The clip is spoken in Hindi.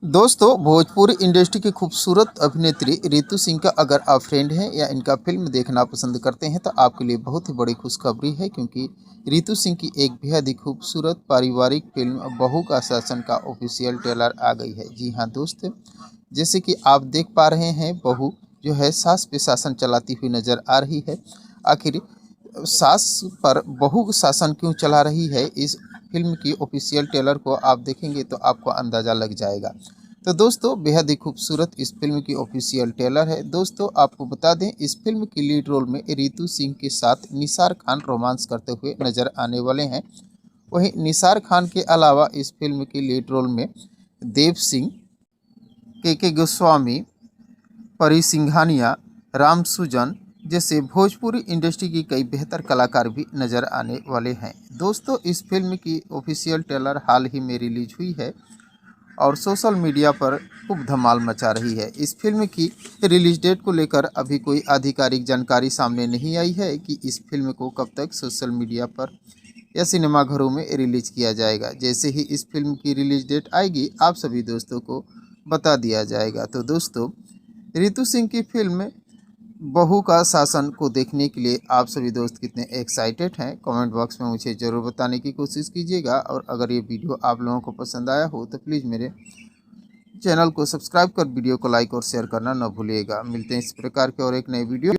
दोस्तों, भोजपुरी इंडस्ट्री की खूबसूरत अभिनेत्री रितु सिंह का अगर आप फ्रेंड हैं या इनका फिल्म देखना पसंद करते हैं तो आपके लिए बहुत ही बड़ी खुशखबरी है, क्योंकि रितु सिंह की एक बेहद ही खूबसूरत पारिवारिक फिल्म बहू का शासन का ऑफिशियल ट्रेलर आ गई है। जी हाँ दोस्त, जैसे कि आप देख पा रहे हैं, बहू जो है सास पे शासन चलाती हुई नजर आ रही है। आखिर सास पर बहू शासन क्यों चला रही है, इस फिल्म की ऑफिशियल ट्रेलर को आप देखेंगे तो आपको अंदाज़ा लग जाएगा। तो दोस्तों, बेहद ही खूबसूरत इस फिल्म की ऑफिशियल ट्रेलर है। दोस्तों, आपको बता दें, इस फिल्म की लीड रोल में रितु सिंह के साथ निसार खान रोमांस करते हुए नजर आने वाले हैं। वहीं निसार खान के अलावा इस फिल्म की लीड रोल में देव सिंह, के गोस्वामी, परी सिंघानिया, राम सुजन जैसे भोजपुरी इंडस्ट्री की कई बेहतर कलाकार भी नज़र आने वाले हैं। दोस्तों, इस फिल्म की ऑफिशियल ट्रेलर हाल ही में रिलीज हुई है और सोशल मीडिया पर खूब धमाल मचा रही है। इस फिल्म की रिलीज डेट को लेकर अभी कोई आधिकारिक जानकारी सामने नहीं आई है कि इस फिल्म को कब तक सोशल मीडिया पर या सिनेमाघरों में रिलीज किया जाएगा। जैसे ही इस फिल्म की रिलीज डेट आएगी, आप सभी दोस्तों को बता दिया जाएगा। तो दोस्तों, रितु सिंह की फिल्म बहू का शासन को देखने के लिए आप सभी दोस्त कितने एक्साइटेड हैं, कमेंट बॉक्स में मुझे ज़रूर बताने की कोशिश कीजिएगा। और अगर ये वीडियो आप लोगों को पसंद आया हो तो प्लीज़ मेरे चैनल को सब्सक्राइब कर वीडियो को लाइक और शेयर करना न भूलिएगा। मिलते हैं इस प्रकार के और एक नए वीडियो।